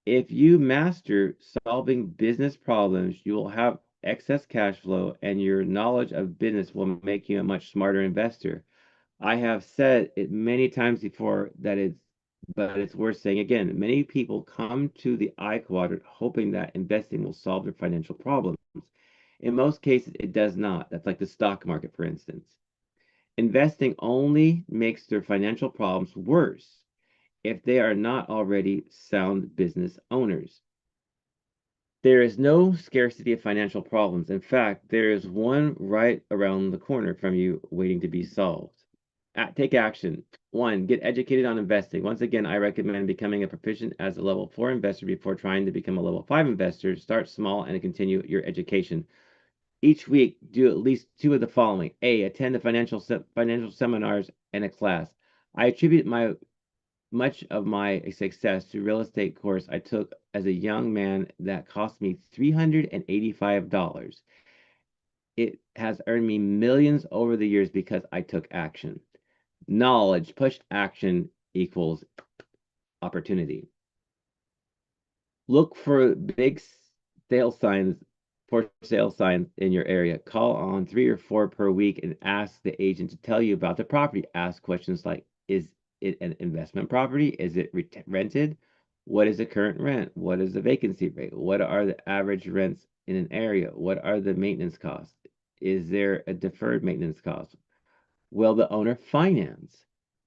If you master solving business problems, you will have excess cash flow, and your knowledge of business will make you a much smarter investor. I have said it many times before but it's worth saying again. Many people come to the I quadrant hoping that investing will solve their financial problems. In most cases, it does not. That's like the stock market, for instance. Investing only makes their financial problems worse if they are not already sound business owners. There is no scarcity of financial problems. In fact, there is one right around the corner from you waiting to be solved. Take action. One, get educated on investing. Once again, I recommend becoming a proficient as a level 4 investor before trying to become a level 5 investor. Start small and continue your education. Each week, do at least two of the following. A, attend the financial seminars and a class. I attribute much of my success to real estate course I took as a young man that cost me $385. It has earned me millions over the years because I took action. Knowledge pushed action equals opportunity. Look for big sale signs for sale signs in your area. Call on 3 or 4 per week and ask the agent to tell you about the property. Ask questions like, is it an investment property? Is it rented? What is the current rent? What is the vacancy rate? What are the average rents in an area? What are the maintenance costs? Is there a deferred maintenance cost? Will the owner finance?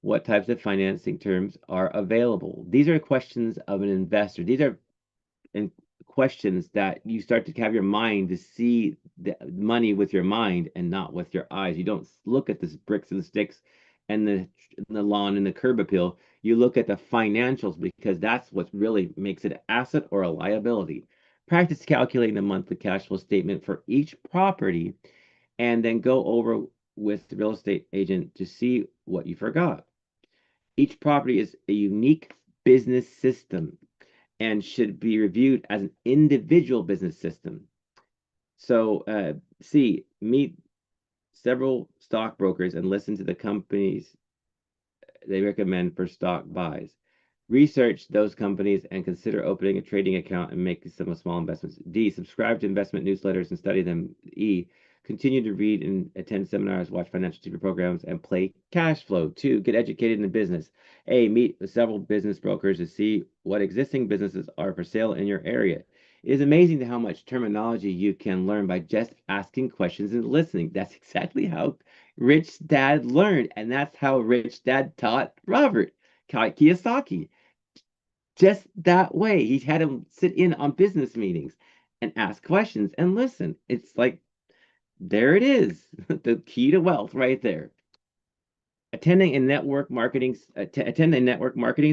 What types of financing terms are available? These are questions of an investor. These are and questions that you start to have your mind to see the money with your mind and not with your eyes. You don't look at the bricks and the sticks and the lawn and the curb appeal. You look at the financials because that's what really makes it an asset or a liability. Practice calculating the monthly cash flow statement for each property and then go over with the real estate agent to see what you forgot. Each property is a unique business system and should be reviewed as an individual business system. So, C, meet several stockbrokers and listen to the companies they recommend for stock buys. Research those companies and consider opening a trading account and make some small investments. D, subscribe to investment newsletters and study them. E, continue to read and attend seminars, watch financial TV programs, and play Cashflow. 2, get educated in the business. A, meet with several business brokers to see what existing businesses are for sale in your area. It is amazing how much terminology you can learn by just asking questions and listening. That's exactly how Rich Dad learned, and that's how Rich Dad taught Robert Kiyosaki. Just that way. He had him sit in on business meetings and ask questions and listen. It's like, there it is, the key to wealth right there. Attend a network marketing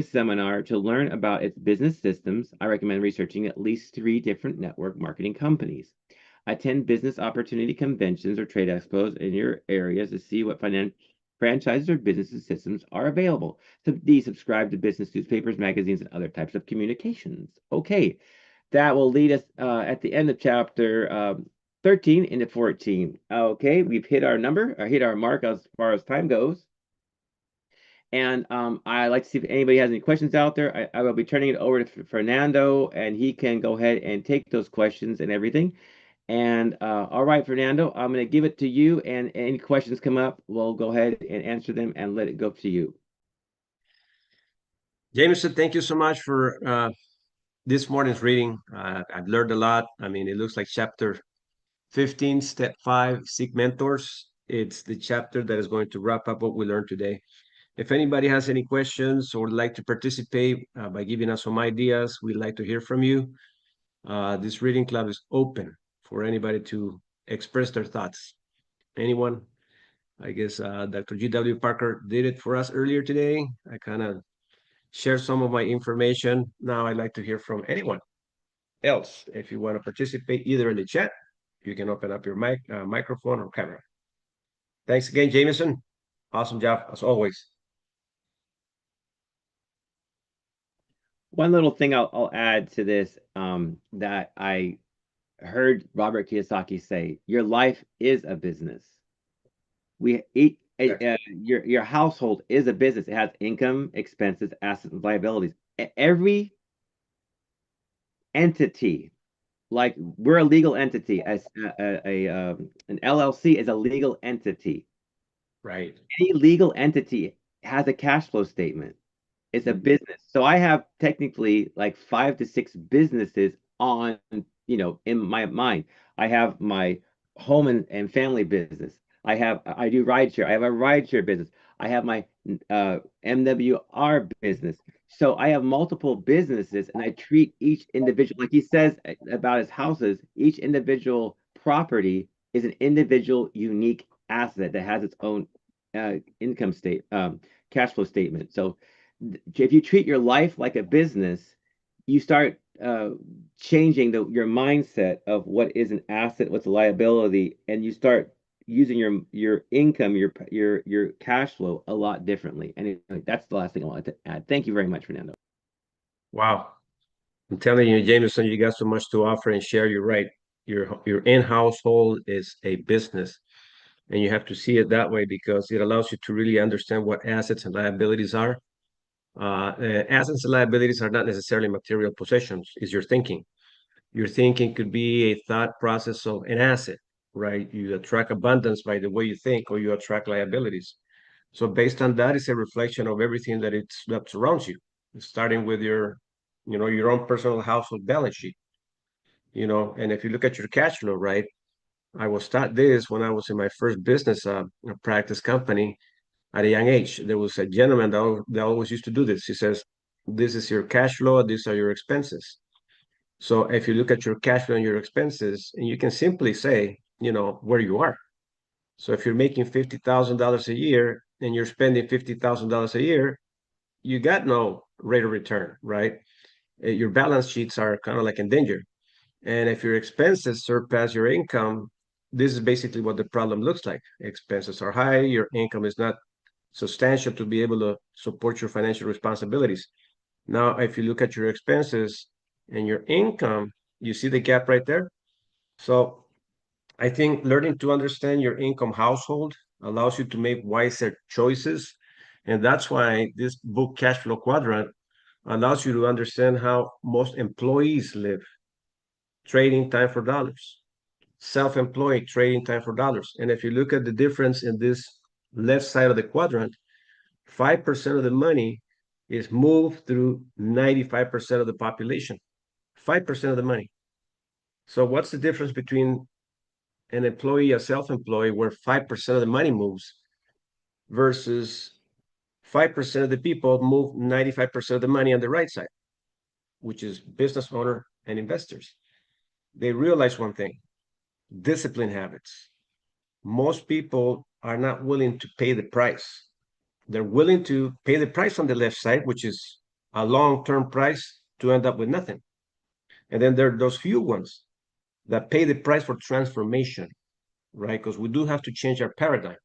seminar to learn about its business systems. I recommend researching at least 3 different network marketing companies. Attend business opportunity conventions or trade expos in your areas to see what franchises or business systems are available. Subscribe to business newspapers, magazines, and other types of communications. Okay, that will lead us at the end of chapter 13 into 14. Okay, we've hit our number, or hit our mark as far as time goes. And I like to see if anybody has any questions out there. I will be turning it over to Fernando, and he can go ahead and take those questions and everything. And all right, Fernando, I'm going to give it to you. And any questions come up, we'll go ahead and answer them and let it go to you.
Jameson, thank you so much for this morning's reading. I've learned a lot. I mean, it looks like chapter 15, step 5, seek mentors. It's the chapter that is going to wrap up what we learned today. If anybody has any questions or would like to participate by giving us some ideas, we'd like to hear from you. This reading club is open for anybody to express their thoughts. Anyone? I guess Dr. G.W. Parker did it for us earlier today. I kind of shared some of my information. Now I'd like to hear from anyone else. If you want to participate either in the chat, you can open up your microphone or camera. Thanks again, Jameson. Awesome job, as always.
One little thing I'll add to this that I heard Robert Kiyosaki say, your life is a business. Your household is a business. It has income, expenses, assets, and liabilities. Every entity. Like we're a legal entity. As an LLC is a legal entity.
Right.
Any legal entity has a cash flow statement. It's a
Mhm.
business. So I have technically like 5 to 6 businesses on, in my mind. I have my home and family business. I do rideshare. I have a rideshare business. I have my MWR business. So I have multiple businesses and I treat each individual, like he says about his houses, each individual property is an individual unique asset that has its own income state, cash flow statement. So if you treat your life like a business, you start changing your mindset of what is an asset, what's a liability, and you start using your income, your cash flow a lot differently. And that's the last thing I wanted to add. Thank you very much, Fernando.
Wow. I'm telling you, Jameson, you got so much to offer and share. You're right. Your in household is a business, and you have to see it that way because it allows you to really understand what assets and liabilities are. Assets and liabilities are not necessarily material possessions. It's your thinking. Your thinking could be a thought process of an asset, right? You attract abundance by the way you think, or you attract liabilities. So based on that, it's a reflection of everything that surrounds you, starting with your own personal household balance sheet. And if you look at your cash flow, right? I was taught this when I was in my first business, a practice company at a young age. There was a gentleman that always used to do this. He says, "This is your cash flow. These are your expenses." So if you look at your cash flow and your expenses, and you can simply say, where you are. So if you're making $50,000 a year and you're spending $50,000 a year, you got no rate of return, right? Your balance sheets are kind of like in danger. And if your expenses surpass your income, this is basically what the problem looks like. Expenses are high, your income is not substantial to be able to support your financial responsibilities. Now, if you look at your expenses and your income, you see the gap right there. So I think learning to understand your income household allows you to make wiser choices. And that's why this book, Cashflow Quadrant, allows you to understand how most employees live, trading time for dollars, self-employed trading time for dollars. And if you look at the difference in this left side of the quadrant, 5% of the money is moved through 95% of the population. 5% of the money. So what's the difference between an employee, a self-employed, where 5% of the money moves versus 5% of the people move 95% of the money on the right side, which is business owner and investors. They realize one thing: discipline habits. Most people are not willing to pay the price. They're willing to pay the price on the left side, which is a long-term price to end up with nothing. And then there are those few ones that pay the price for transformation, right? Because we do have to change our paradigm.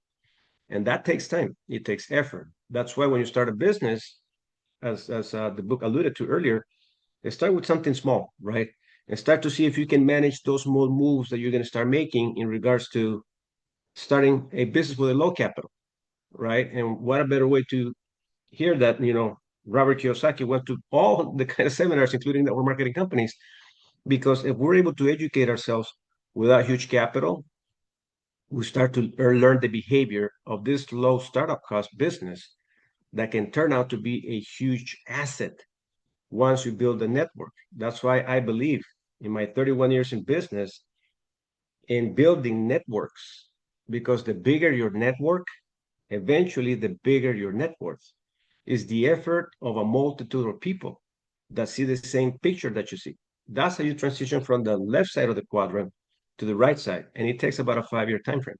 And that takes time. It takes effort. That's why when you start a business, as the book alluded to earlier, start with something small, right? And start to see if you can manage those small moves that you're going to start making in regards to starting a business with a low capital, right? And what a better way to hear that, Robert Kiyosaki went to all the kind of seminars, including network marketing companies, because if we're able to educate ourselves without huge capital, we start to learn the behavior of this low startup cost business that can turn out to be a huge asset once you build a network. That's why I believe in my 31 years in business in building networks, because the bigger your network, eventually the bigger your net worth is the effort of a multitude of people that see the same picture that you see. That's how you transition from the left side of the quadrant to the right side. And it takes about a 5-year time frame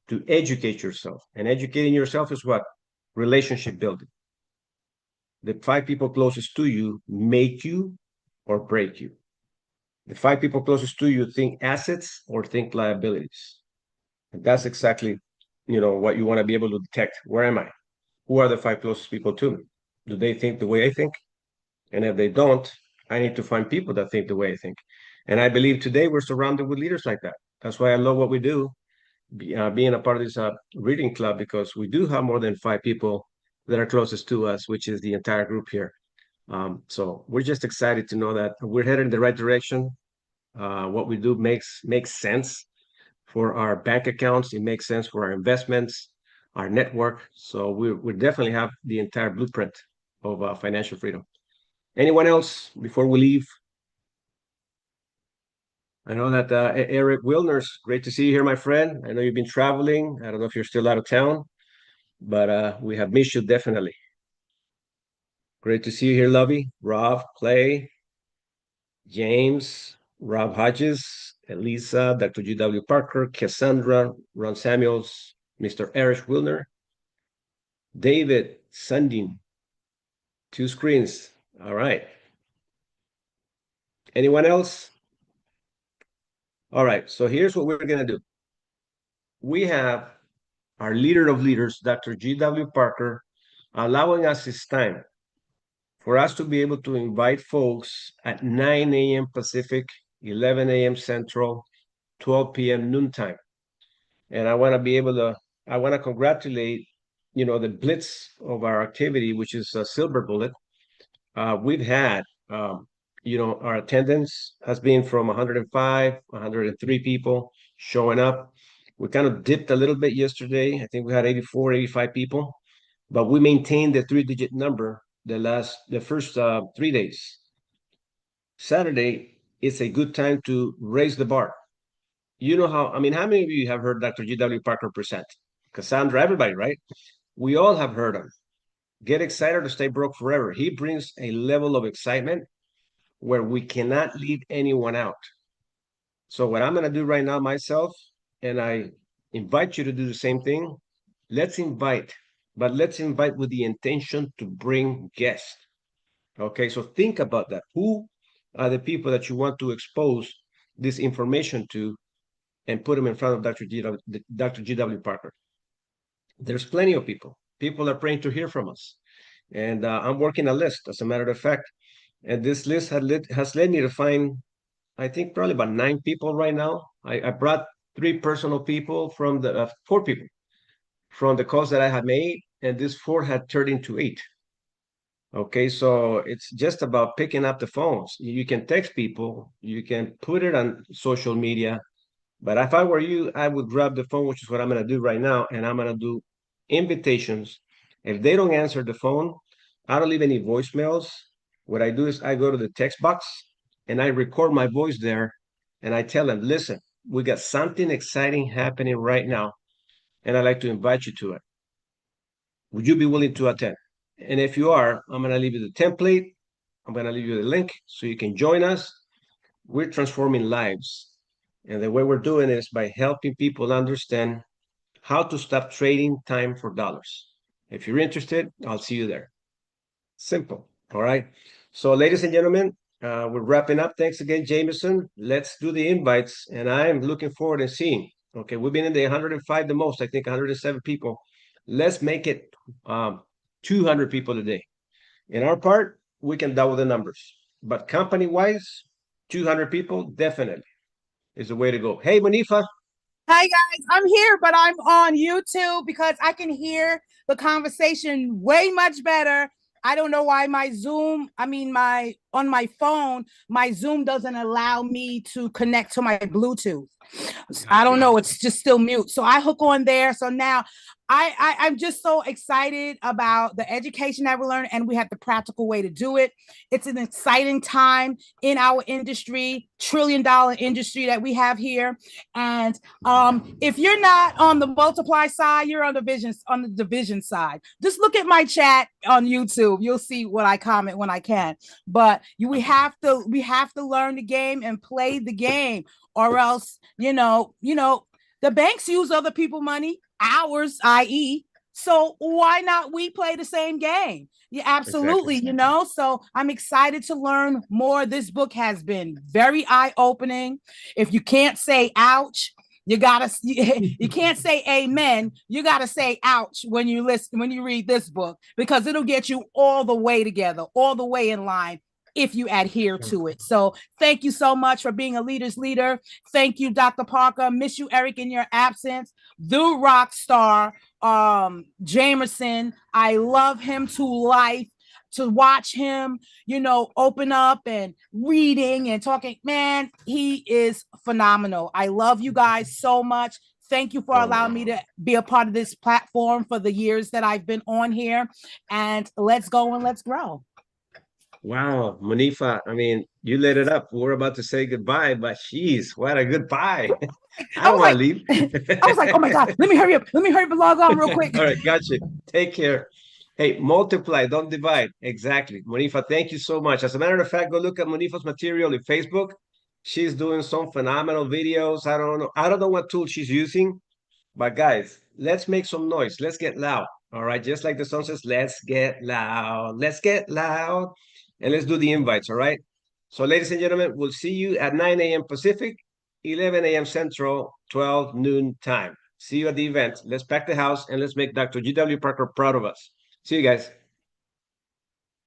to educate yourself. And educating yourself is what? Relationship building. The 5 people closest to you make you or break you. The 5 people closest to you think assets or think liabilities. And that's exactly, what you want to be able to detect. Where am I? Who are the 5 closest people to me? Do they think the way I think? And if they don't, I need to find people that think the way I think. And I believe today we're surrounded with leaders like that. That's why I love what we do, being a part of this reading club, because we do have more than 5 people that are closest to us, which is the entire group here. So we're just excited to know that we're headed in the right direction. What we do makes sense for our bank accounts. It makes sense for our investments, our network. So we definitely have the entire blueprint of financial freedom. Anyone else before we leave? I know that Eric Wilner's great to see you here, my friend. I know you've been traveling. I don't know if you're still out of town, but we have missed you definitely. Great to see you here, Lovey, Rob, Clay, James, Rob Hodges, Elisa, Dr. G.W. Parker, Cassandra, Ron Samuels, Mr. Erich Wilner, David Sundin. 2 screens. All right. Anyone else? All right. So here's what we're going to do. We have our leader of leaders, Dr. G.W. Parker, allowing us his time for us to be able to invite folks at 9 a.m. Pacific, 11 a.m. Central, 12 p.m. noontime. And I want to congratulate, the blitz of our activity, which is a silver bullet. We've had, our attendance has been from 105, 103 people showing up. We kind of dipped a little bit yesterday. I think we had 84, 85 people, but we maintained the 3-digit number the first 3 days. Saturday is a good time to raise the bar. How many of you have heard Dr. G.W. Parker present? Cassandra, everybody, right? We all have heard him. Get excited to stay broke forever. He brings a level of excitement where we cannot leave anyone out. So what I'm going to do right now myself, and I invite you to do the same thing. Let's invite with the intention to bring guests. Okay, so think about that. Who are the people that you want to expose this information to and put them in front of Dr. G.W. Parker? There's plenty of people. People are praying to hear from us. And I'm working a list, as a matter of fact. And this list has led me to find, I think, probably about 9 people right now. I brought 3 personal people from the 4 people from the calls that I had made, and this 4 had turned into 8. Okay, so it's just about picking up the phones. You can text people, you can put it on social media, but if I were you, I would grab the phone, which is what I'm going to do right now, and I'm going to do invitations. If they don't answer the phone, I don't leave any voicemails. What I do is I go to the text box and I record my voice there, and I tell them, listen, we got something exciting happening right now, and I'd like to invite you to it. Would you be willing to attend? And if you are, I'm going to leave you the template. I'm going to leave you the link so you can join us. We're transforming lives. And the way we're doing it is by helping people understand how to stop trading time for dollars. If you're interested, I'll see you there. Simple. All right. So, ladies and gentlemen, we're wrapping up. Thanks again, Jameson. Let's do the invites. And I'm looking forward to seeing. Okay, we've been in the 105 the most, I think 107 people. Let's make it 200 people today. In our part, we can double the numbers. But company-wise, 200 people, definitely is the way to go. Hey, Manifa.
Hi, guys. I'm here, but I'm on YouTube because I can hear the conversation way much better. I don't know why on my phone, my Zoom doesn't allow me to connect to my Bluetooth. I don't know. It's just still mute. So I hook on there. So now I'm just so excited about the education that we're learning, and we have the practical way to do it. It's an exciting time in our industry, $1 trillion industry that we have here. And if you're not on the multiply side, you're on the division side. Just look at my chat on YouTube. You'll see what I comment when I can. But we have to learn the game and play the game, or else, the banks use other people's money, ours, i.e. So why not we play the same game? Yeah, absolutely. Exactly. So I'm excited to learn more. This book has been very eye-opening. If you can't say ouch, you can't say amen. You gotta say ouch when you read this book, because it'll get you all the way together, all the way in line, if you adhere to it. So thank you so much for being a leader's leader. Thank you, Dr. Parker. Miss you, Eric, in your absence. The rock star, Jamerson. I love him to life. to watch him, open up and reading and talking. Man, he is phenomenal. I love you guys so much. Thank you for allowing me to be a part of this platform for the years that I've been on here. And let's go and let's grow.
Wow, Monifa, I mean, you lit it up. We're about to say goodbye, but geez, what a goodbye. I don't want to leave.
I was like, oh my God, let me hurry up. Let me hurry up and log on real quick.
All right, gotcha. Take care. Hey, multiply, don't divide. Exactly. Monifa, thank you so much. As a matter of fact, go look at Monifa's material in Facebook. She's doing some phenomenal videos. I don't know what tool she's using, but guys, let's make some noise. Let's get loud. All right. Just like the song says, let's get loud. Let's get loud. And let's do the invites. All right. So, ladies and gentlemen, we'll see you at 9 a.m. Pacific, 11 a.m. Central, 12 noon time. See you at the event. Let's pack the house and let's make Dr. G.W. Parker proud of us. See you guys.